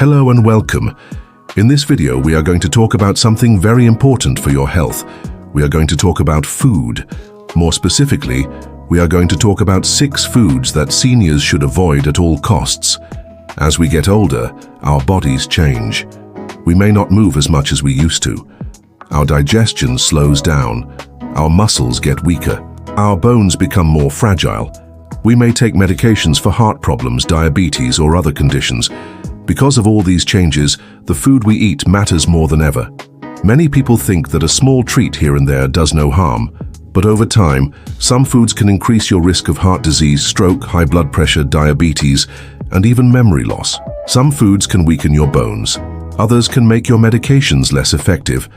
Hello and welcome. In this video, we are going to talk about something very important for your health. We are going to talk about food. More specifically, we are going to talk about 6 foods that seniors should avoid at all costs. As we get older, our bodies change. We may not move as much as we used to. Our digestion slows down. Our muscles get weaker. Our bones become more fragile. We may take medications for heart problems, diabetes, or other conditions. Because of all these changes, the food we eat matters more than ever. Many people think that a small treat here and there does no harm, but over time, some foods can increase your risk of heart disease, stroke, high blood pressure, diabetes, and even memory loss. Some foods can weaken your bones. Others can make your medications less effective.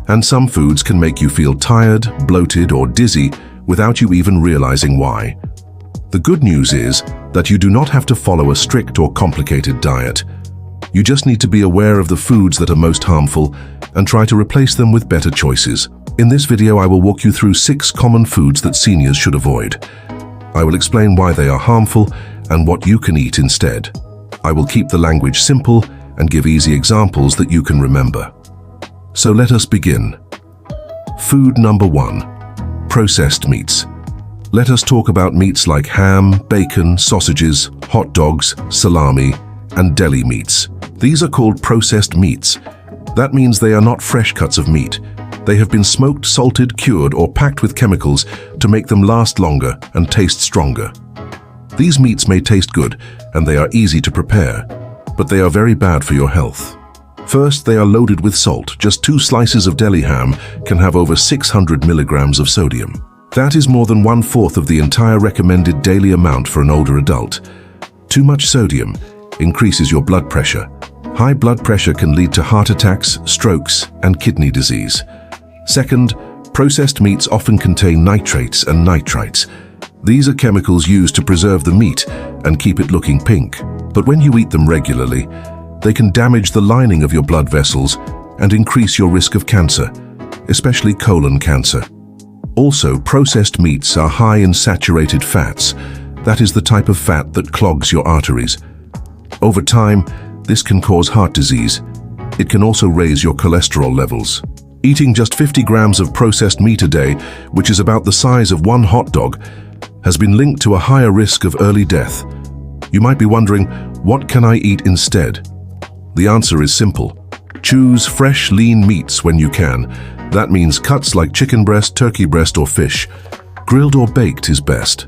And some foods can make you feel tired, bloated, or dizzy without you even realizing why. The good news is that you do not have to follow a strict or complicated diet. You just need to be aware of the foods that are most harmful and try to replace them with better choices. In this video, I will walk you through 6 common foods that seniors should avoid. I will explain why they are harmful and what you can eat instead. I will keep the language simple and give easy examples that you can remember. So let us begin. Food number 1. Processed meats. Let us talk about meats like ham, bacon, sausages, hot dogs, salami, and deli meats. These are called processed meats. That means they are not fresh cuts of meat. They have been smoked, salted, cured, or packed with chemicals to make them last longer and taste stronger. These meats may taste good, and they are easy to prepare, but they are very bad for your health. First, they are loaded with salt. Just 2 slices of deli ham can have over 600 milligrams of sodium. That is more than 1/4 of the entire recommended daily amount for an older adult. Too much sodium increases your blood pressure. High blood pressure can lead to heart attacks, strokes, and kidney disease. Second, processed meats often contain nitrates and nitrites. These are chemicals used to preserve the meat and keep it looking pink. But when you eat them regularly, they can damage the lining of your blood vessels and increase your risk of cancer, especially colon cancer. Also, processed meats are high in saturated fats. That is the type of fat that clogs your arteries. Over time, this can cause heart disease. It can also raise your cholesterol levels. Eating just 50 grams of processed meat a day, which is about the size of 1 hot dog, has been linked to a higher risk of early death. You might be wondering, what can I eat instead? The answer is simple. Choose fresh, lean meats when you can. That means cuts like chicken breast, turkey breast, or fish. Grilled or baked is best.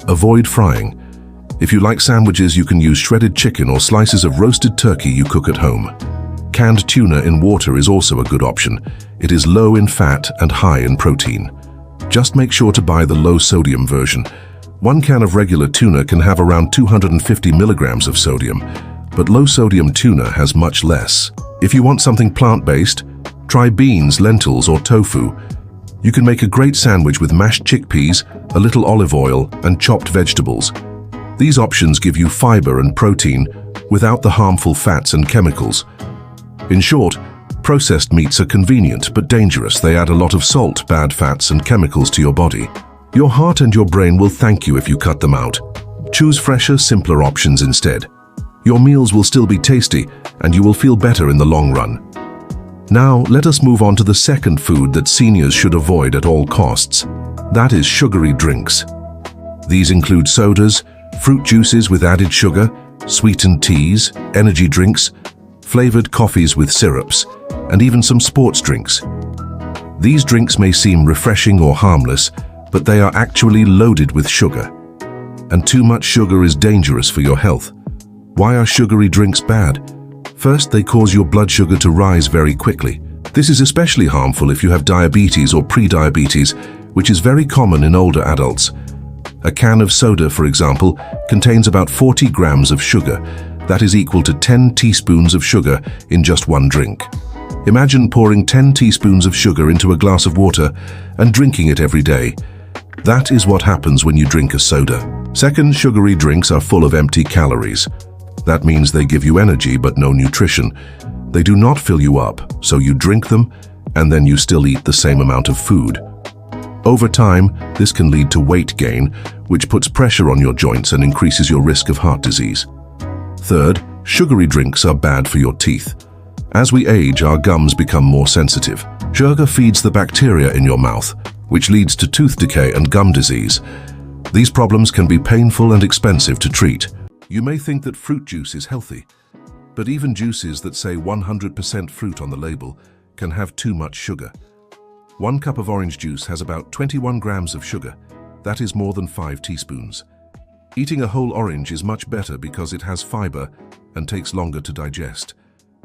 Avoid frying. If you like sandwiches, you can use shredded chicken or slices of roasted turkey you cook at home. Canned tuna in water is also a good option. It is low in fat and high in protein. Just make sure to buy the low-sodium version. 1 can of regular tuna can have around 250 milligrams of sodium, but low-sodium tuna has much less. If you want something plant-based, try beans, lentils, or tofu. You can make a great sandwich with mashed chickpeas, a little olive oil, and chopped vegetables. These options give you fiber and protein without the harmful fats and chemicals. In short, processed meats are convenient but dangerous. They add a lot of salt, bad fats, and chemicals to your body. Your heart and your brain will thank you if you cut them out. Choose fresher, simpler options instead. Your meals will still be tasty, and you will feel better in the long run. Now, let us move on to the second food that seniors should avoid at all costs. That is sugary drinks. These include sodas, fruit juices with added sugar, sweetened teas, energy drinks, flavored coffees with syrups, and even some sports drinks. These drinks may seem refreshing or harmless, but they are actually loaded with sugar. And too much sugar is dangerous for your health. Why are sugary drinks bad? First, they cause your blood sugar to rise very quickly. This is especially harmful if you have diabetes or pre-diabetes, which is very common in older adults. A can of soda, for example, contains about 40 grams of sugar. That is equal to 10 teaspoons of sugar in just 1 drink. Imagine pouring 10 teaspoons of sugar into a glass of water and drinking it every day. That is what happens when you drink a soda. Second, sugary drinks are full of empty calories. That means they give you energy but no nutrition. They do not fill you up, so you drink them and then you still eat the same amount of food. Over time, this can lead to weight gain, which puts pressure on your joints and increases your risk of heart disease. Third, Sugary drinks are bad for your teeth. As we age, our gums become more sensitive. Sugar feeds the bacteria in your mouth, which leads to tooth decay and gum disease. These problems can be painful and expensive to treat. You may think that fruit juice is healthy, but even juices that say 100% fruit on the label can have too much sugar. 1 cup of orange juice has about 21 grams of sugar. That is more than 5 teaspoons. Eating a whole orange is much better because it has fiber and takes longer to digest.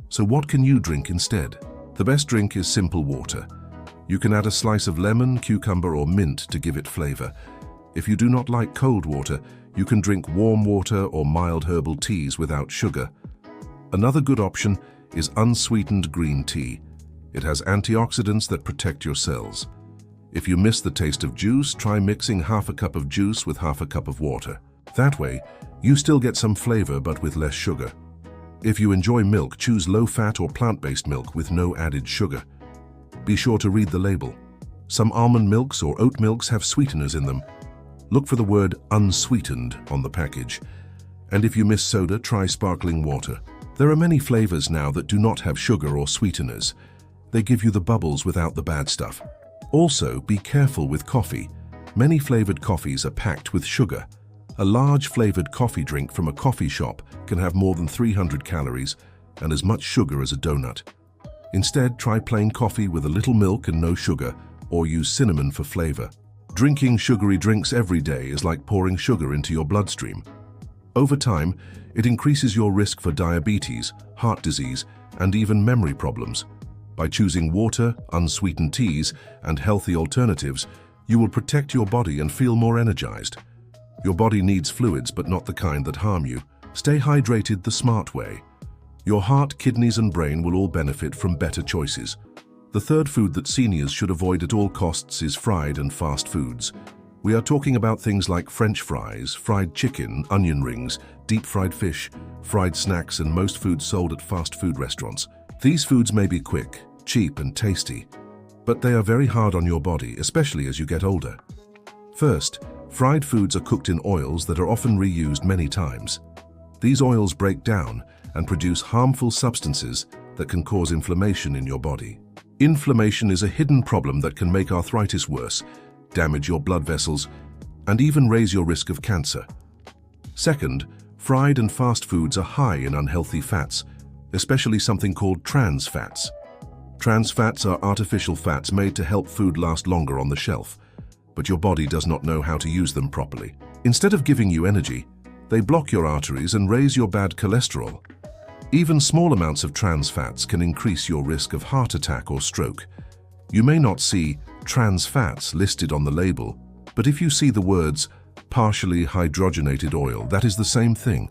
So what can you drink instead? The best drink is simple water. You can add a slice of lemon, cucumber, or mint to give it flavor. If you do not like cold water, you can drink warm water or mild herbal teas without sugar. Another good option is unsweetened green tea. It has antioxidants that protect your cells. If you miss the taste of juice, try mixing half a cup of juice with half a cup of water. That way, you still get some flavor but with less sugar. If you enjoy milk, choose low-fat or plant-based milk with no added sugar. Be sure to read the label. Some almond milks or oat milks have sweeteners in them. Look for the word unsweetened on the package. And if you miss soda, try sparkling water. There are many flavors now that do not have sugar or sweeteners. They give you the bubbles without the bad stuff. Also, be careful with coffee. Many flavored coffees are packed with sugar. A large flavored coffee drink from a coffee shop can have more than 300 calories and as much sugar as a donut. Instead, try plain coffee with a little milk and no sugar, or use cinnamon for flavor. Drinking sugary drinks every day is like pouring sugar into your bloodstream. Over time, it increases your risk for diabetes, heart disease, and even memory problems. By choosing water, unsweetened teas, and healthy alternatives, you will protect your body and feel more energized. Your body needs fluids, but not the kind that harm you. Stay hydrated the smart way. Your heart, kidneys, and brain will all benefit from better choices. The third food that seniors should avoid at all costs is fried and fast foods. We are talking about things like French fries, fried chicken, onion rings, deep-fried fish, fried snacks, and most foods sold at fast food restaurants. These foods may be quick, cheap, and tasty, but they are very hard on your body, especially as you get older. First, fried foods are cooked in oils that are often reused many times. These oils break down and produce harmful substances that can cause inflammation in your body. Inflammation is a hidden problem that can make arthritis worse, damage your blood vessels, and even raise your risk of cancer. Second, fried and fast foods are high in unhealthy fats, especially something called trans fats. Trans fats are artificial fats made to help food last longer on the shelf, but your body does not know how to use them properly. Instead of giving you energy, they block your arteries and raise your bad cholesterol. Even small amounts of trans fats can increase your risk of heart attack or stroke. You may not see trans fats listed on the label, but if you see the words partially hydrogenated oil, that is the same thing.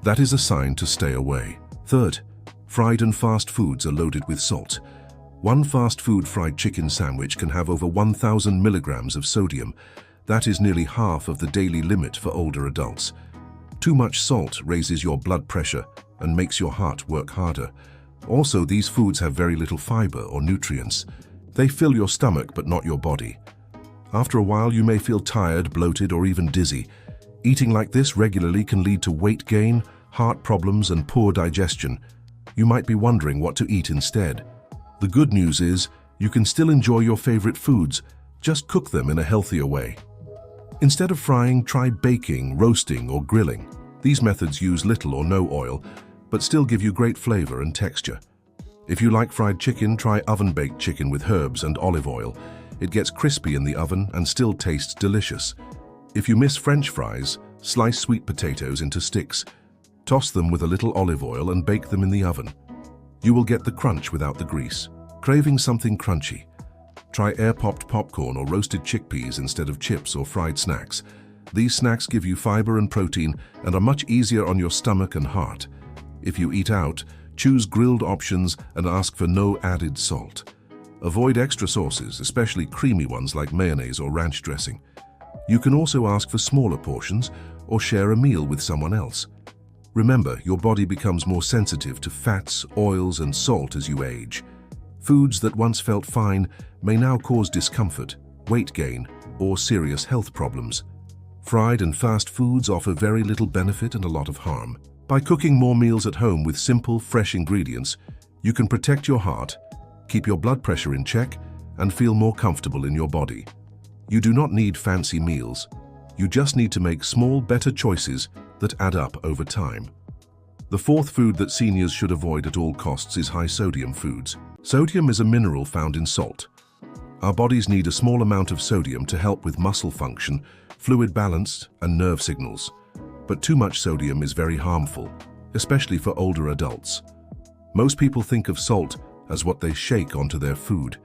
That is a sign to stay away. Third, fried and fast foods are loaded with salt. One fast food fried chicken sandwich can have over 1,000 milligrams of sodium. That is nearly half of the daily limit for older adults. Too much salt raises your blood pressure and makes your heart work harder. Also, these foods have very little fiber or nutrients. They fill your stomach but not your body. After a while, you may feel tired, bloated, or even dizzy. Eating like this regularly can lead to weight gain, heart problems, and poor digestion. You might be wondering what to eat instead. The good news is, you can still enjoy your favorite foods, just cook them in a healthier way. Instead of frying, try baking, roasting, or grilling. These methods use little or no oil, but still give you great flavor and texture. If you like fried chicken, try oven-baked chicken with herbs and olive oil. It gets crispy in the oven and still tastes delicious. If you miss French fries, slice sweet potatoes into sticks. Toss them with a little olive oil and bake them in the oven. You will get the crunch without the grease. Craving something crunchy? Try air-popped popcorn or roasted chickpeas instead of chips or fried snacks. These snacks give you fiber and protein and are much easier on your stomach and heart. If you eat out, choose grilled options and ask for no added salt. Avoid extra sauces, especially creamy ones like mayonnaise or ranch dressing. You can also ask for smaller portions or share a meal with someone else. Remember, your body becomes more sensitive to fats, oils, and salt as you age. Foods that once felt fine may now cause discomfort, weight gain, or serious health problems. Fried and fast foods offer very little benefit and a lot of harm. By cooking more meals at home with simple, fresh ingredients, you can protect your heart, keep your blood pressure in check, and feel more comfortable in your body. You do not need fancy meals. You just need to make small, better choices that add up over time. The fourth food that seniors should avoid at all costs is high-sodium foods. Sodium is a mineral found in salt. Our bodies need a small amount of sodium to help with muscle function, fluid balance, and nerve signals. But too much sodium is very harmful, especially for older adults. Most people think of salt as what they shake onto their food.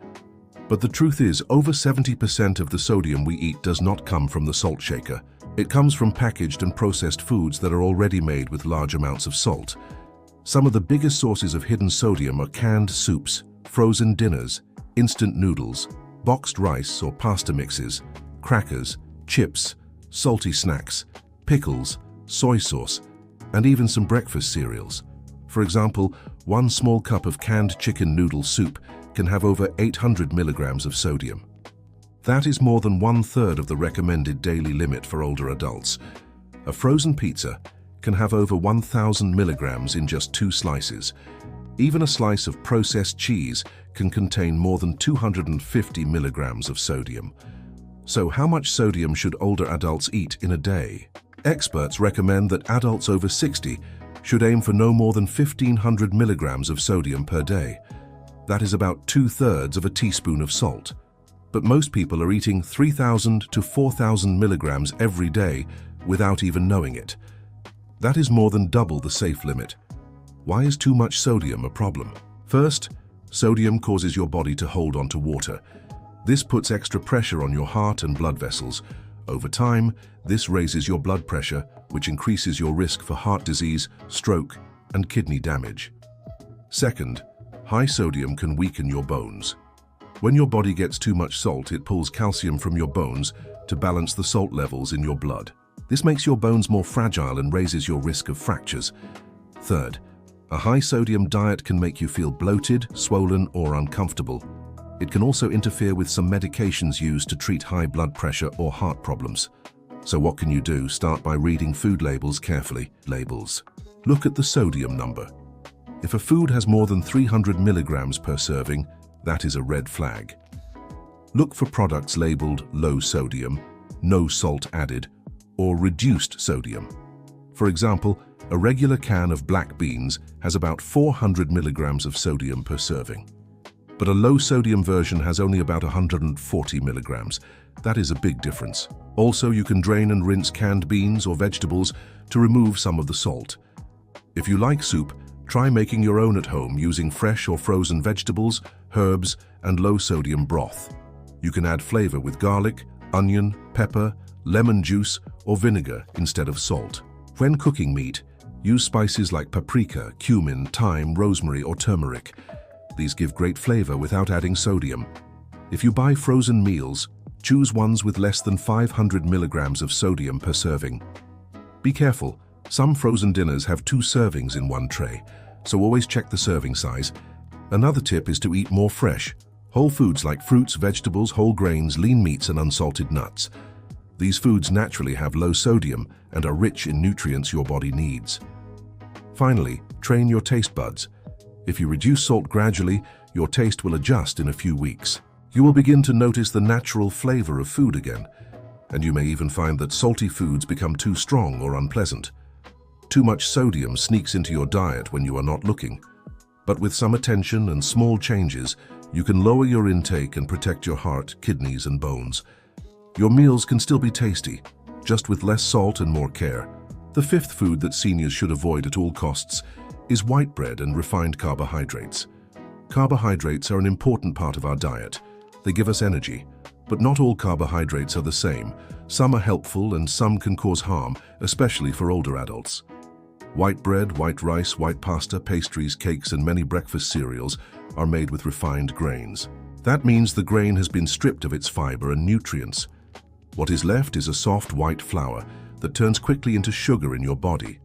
But the truth is, over 70% of the sodium we eat does not come from the salt shaker. It comes from packaged and processed foods that are already made with large amounts of salt. Some of the biggest sources of hidden sodium are canned soups, frozen dinners, instant noodles, boxed rice or pasta mixes, crackers, chips, salty snacks, pickles, soy sauce, and even some breakfast cereals. For example, one small cup of canned chicken noodle soup can have over 800 milligrams of sodium. That is more than 1/3 of the recommended daily limit for older adults. A frozen pizza can have over 1,000 milligrams in just 2 slices. Even a slice of processed cheese can contain more than 250 milligrams of sodium. So how much sodium should older adults eat in a day? Experts recommend that adults over 60 should aim for no more than 1,500 milligrams of sodium per day. That is about 2/3 of a teaspoon of salt. But most people are eating 3,000 to 4,000 milligrams every day without even knowing it. That is more than double the safe limit. Why is too much sodium a problem? First, sodium causes your body to hold on to water. This puts extra pressure on your heart and blood vessels. Over time, this raises your blood pressure, which increases your risk for heart disease, stroke, and kidney damage. Second, high sodium can weaken your bones. When your body gets too much salt, it pulls calcium from your bones to balance the salt levels in your blood. This makes your bones more fragile and raises your risk of fractures. Third, a high-sodium diet can make you feel bloated, swollen, or uncomfortable. It can also interfere with some medications used to treat high blood pressure or heart problems. So what can you do? Start by reading food labels carefully. Labels. Look at the sodium number. If a food has more than 300 milligrams per serving, that is a red flag. Look for products labeled low sodium, no salt added, or reduced sodium. For example, a regular can of black beans has about 400 milligrams of sodium per serving. But a low-sodium version has only about 140 milligrams. That is a big difference. Also, you can drain and rinse canned beans or vegetables to remove some of the salt. If you like soup, try making your own at home using fresh or frozen vegetables, herbs, and low-sodium broth. You can add flavor with garlic, onion, pepper, lemon juice, or vinegar instead of salt. When cooking meat, use spices like paprika, cumin, thyme, rosemary, or turmeric. These give great flavor without adding sodium. If you buy frozen meals, choose ones with less than 500 milligrams of sodium per serving. Be careful, some frozen dinners have 2 servings in one tray, so always check the serving size. Another tip is to eat more fresh, whole foods like fruits, vegetables, whole grains, lean meats, and unsalted nuts. These foods naturally have low sodium and are rich in nutrients your body needs. Finally, train your taste buds. If you reduce salt gradually, your taste will adjust in a few weeks. You will begin to notice the natural flavor of food again, and you may even find that salty foods become too strong or unpleasant. Too much sodium sneaks into your diet when you are not looking. But with some attention and small changes, you can lower your intake and protect your heart, kidneys, and bones. Your meals can still be tasty, just with less salt and more care. The fifth food that seniors should avoid at all costs is white bread and refined carbohydrates. Carbohydrates are an important part of our diet. They give us energy, but not all carbohydrates are the same. Some are helpful and some can cause harm, especially for older adults. White bread, white rice, white pasta, pastries, cakes, and many breakfast cereals are made with refined grains. That means the grain has been stripped of its fiber and nutrients. What is left is a soft white flour that turns quickly into sugar in your body.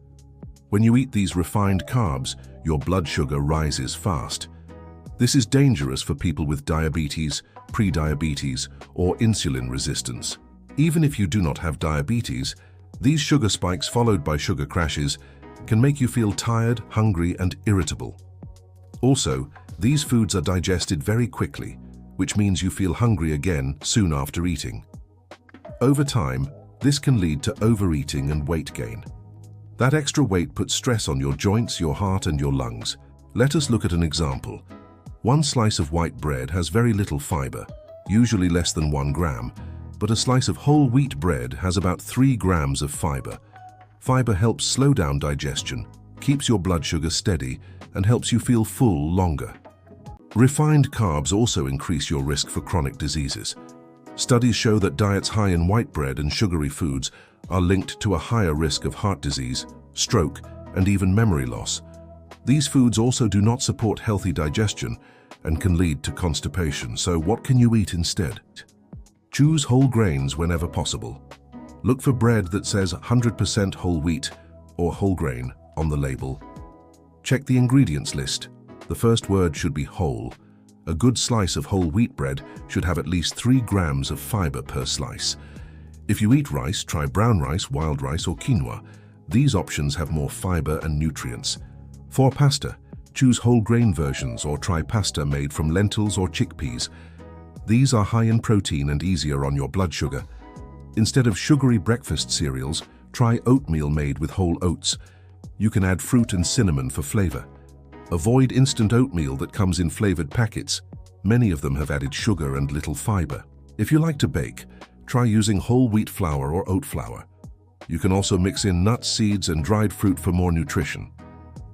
When you eat these refined carbs, your blood sugar rises fast. This is dangerous for people with diabetes, pre-diabetes, or insulin resistance. Even if you do not have diabetes, these sugar spikes followed by sugar crashes can make you feel tired, hungry, and irritable. Also, these foods are digested very quickly, which means you feel hungry again soon after eating. Over time, this can lead to overeating and weight gain. That extra weight puts stress on your joints, your heart, and your lungs. Let us look at an example. One slice of white bread has very little fiber, usually less than 1 gram, but a slice of whole wheat bread has about 3 grams of fiber. Fiber helps slow down digestion, keeps your blood sugar steady, and helps you feel full longer. Refined carbs also increase your risk for chronic diseases. Studies show that diets high in white bread and sugary foods are linked to a higher risk of heart disease, stroke, and even memory loss. These foods also do not support healthy digestion and can lead to constipation. So what can you eat instead? Choose whole grains whenever possible. Look for bread that says 100% whole wheat or whole grain on the label. Check the ingredients list. The first word should be whole. A good slice of whole wheat bread should have at least 3 grams of fiber per slice. If you eat rice, try brown rice, wild rice, or quinoa. These options have more fiber and nutrients. For pasta, choose whole grain versions or try pasta made from lentils or chickpeas. These are high in protein and easier on your blood sugar. Instead of sugary breakfast cereals, try oatmeal made with whole oats. You can add fruit and cinnamon for flavor. Avoid instant oatmeal that comes in flavored packets. Many of them have added sugar and little fiber. If you like to bake, try using whole wheat flour or oat flour. You can also mix in nuts, seeds, and dried fruit for more nutrition.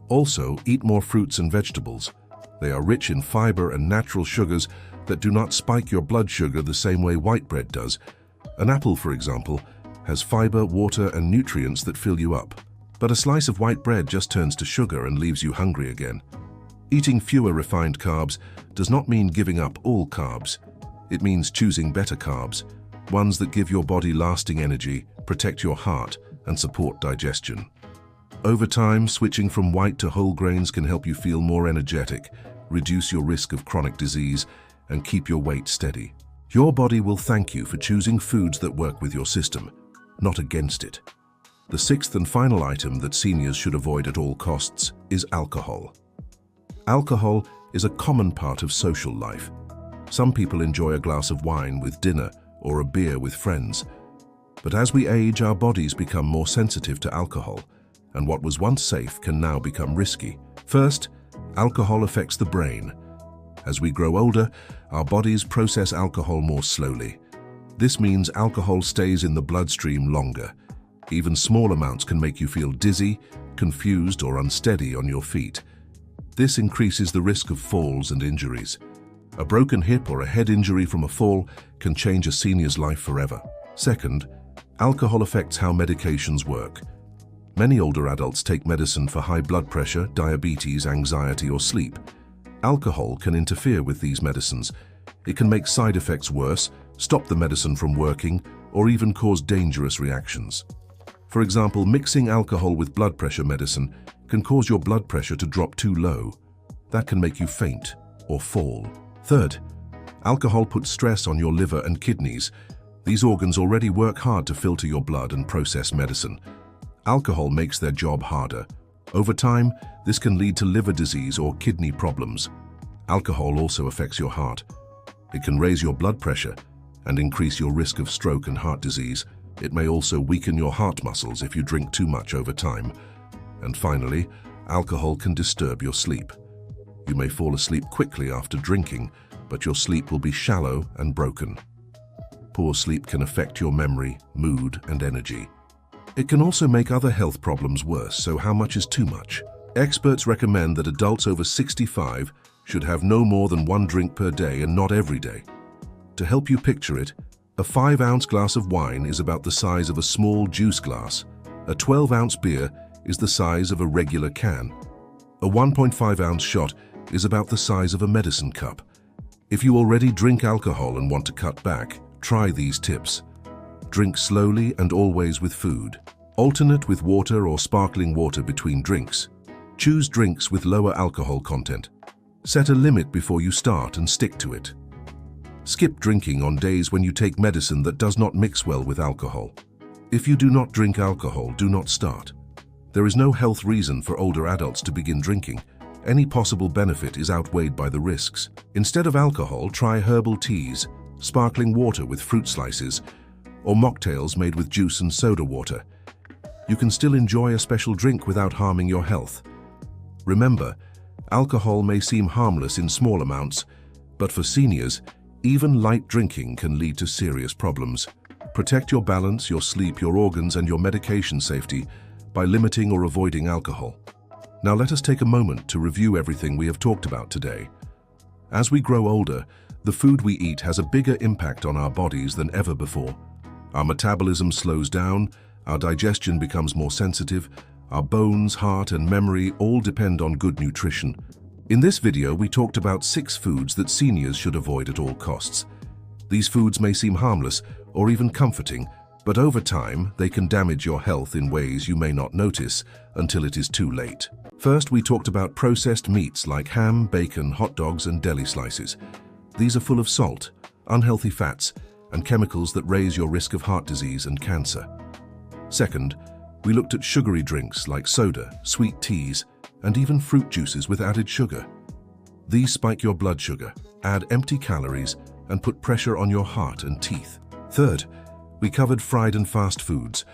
Also, eat more fruits and vegetables. They are rich in fiber and natural sugars that do not spike your blood sugar the same way white bread does. An apple, for example, has fiber, water, and nutrients that fill you up. But a slice of white bread just turns to sugar and leaves you hungry again. Eating fewer refined carbs does not mean giving up all carbs. It means choosing better carbs, ones that give your body lasting energy, protect your heart, and support digestion. Over time, switching from white to whole grains can help you feel more energetic, reduce your risk of chronic disease, and keep your weight steady. Your body will thank you for choosing foods that work with your system, not against it. The sixth and final item that seniors should avoid at all costs is alcohol. Alcohol is a common part of social life. Some people enjoy a glass of wine with dinner or a beer with friends. But as we age, our bodies become more sensitive to alcohol, and what was once safe can now become risky. First, alcohol affects the brain. As we grow older, our bodies process alcohol more slowly. This means alcohol stays in the bloodstream longer. Even small amounts can make you feel dizzy, confused, or unsteady on your feet. This increases the risk of falls and injuries. A broken hip or a head injury from a fall can change a senior's life forever. Second, alcohol affects how medications work. Many older adults take medicine for high blood pressure, diabetes, anxiety, or sleep. Alcohol can interfere with these medicines. It can make side effects worse, stop the medicine from working, or even cause dangerous reactions. For example, mixing alcohol with blood pressure medicine can cause your blood pressure to drop too low. That can make you faint or fall. Third, alcohol puts stress on your liver and kidneys. These organs already work hard to filter your blood and process medicine. Alcohol makes their job harder. Over time, this can lead to liver disease or kidney problems. Alcohol also affects your heart. It can raise your blood pressure and increase your risk of stroke and heart disease. It may also weaken your heart muscles if you drink too much over time. And finally, alcohol can disturb your sleep. You may fall asleep quickly after drinking, but your sleep will be shallow and broken. Poor sleep can affect your memory, mood, and energy. It can also make other health problems worse, so how much is too much? Experts recommend that adults over 65 should have no more than 1 drink per day and not every day. To help you picture it, a 5-ounce glass of wine is about the size of a small juice glass. A 12-ounce beer is the size of a regular can. A 1.5-ounce shot is about the size of a medicine cup. If you already drink alcohol and want to cut back, try these tips. Drink slowly and always with food. Alternate with water or sparkling water between drinks. Choose drinks with lower alcohol content. Set a limit before you start and stick to it. Skip drinking on days when you take medicine that does not mix well with alcohol. If you do not drink alcohol, do not start. There is no health reason for older adults to begin drinking. Any possible benefit is outweighed by the risks. Instead of alcohol, try herbal teas, sparkling water with fruit slices, or mocktails made with juice and soda water. You can still enjoy a special drink without harming your health. Remember, alcohol may seem harmless in small amounts, but for seniors, even light drinking can lead to serious problems. Protect your balance, your sleep, your organs, and your medication safety by limiting or avoiding alcohol. Now let us take a moment to review everything we have talked about today. As we grow older, the food we eat has a bigger impact on our bodies than ever before. Our metabolism slows down, our digestion becomes more sensitive, our bones, heart, and memory all depend on good nutrition. In this video, we talked about 6 foods that seniors should avoid at all costs. These foods may seem harmless or even comforting, but over time, they can damage your health in ways you may not notice until it is too late. First, we talked about processed meats like ham, bacon, hot dogs, and deli slices. These are full of salt, unhealthy fats, and chemicals that raise your risk of heart disease and cancer. Second, we looked at sugary drinks like soda, sweet teas, and even fruit juices with added sugar. These spike your blood sugar, add empty calories, and put pressure on your heart and teeth. Third, we covered fried and fast foods,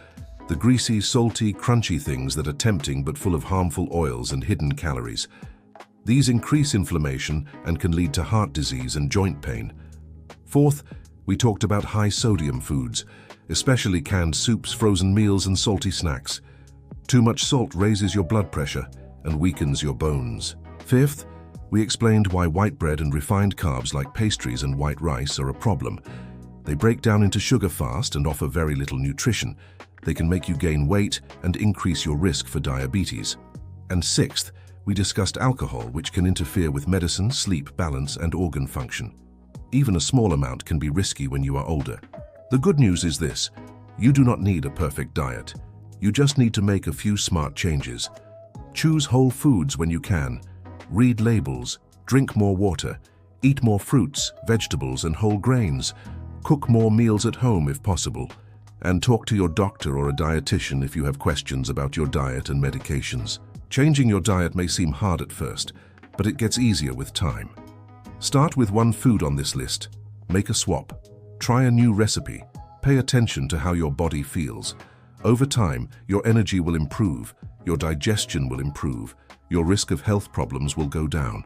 the greasy, salty, crunchy things that are tempting but full of harmful oils and hidden calories. These increase inflammation and can lead to heart disease and joint pain. Fourth, we talked about high-sodium foods, especially canned soups, frozen meals, and salty snacks. Too much salt raises your blood pressure and weakens your bones. Fifth, we explained why white bread and refined carbs like pastries and white rice are a problem. They break down into sugar fast and offer very little nutrition. They can make you gain weight and increase your risk for diabetes. And sixth, we discussed alcohol, which can interfere with medicine, sleep, balance, and organ function. Even a small amount can be risky when you are older. The good news is this: you do not need a perfect diet. You just need to make a few smart changes. Choose whole foods when you can. Read labels, drink more water, eat more fruits, vegetables, and whole grains. Cook more meals at home if possible, and talk to your doctor or a dietitian if you have questions about your diet and medications. Changing your diet may seem hard at first, but it gets easier with time. Start with one food on this list. Make a swap. Try a new recipe. Pay attention to how your body feels. Over time, your energy will improve, your digestion will improve, your risk of health problems will go down.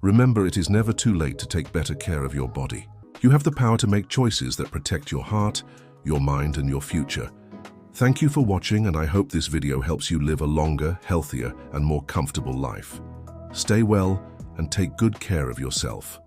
Remember, it is never too late to take better care of your body. You have the power to make choices that protect your heart, your mind, and your future. Thank you for watching, and I hope this video helps you live a longer, healthier, and more comfortable life. Stay well and take good care of yourself.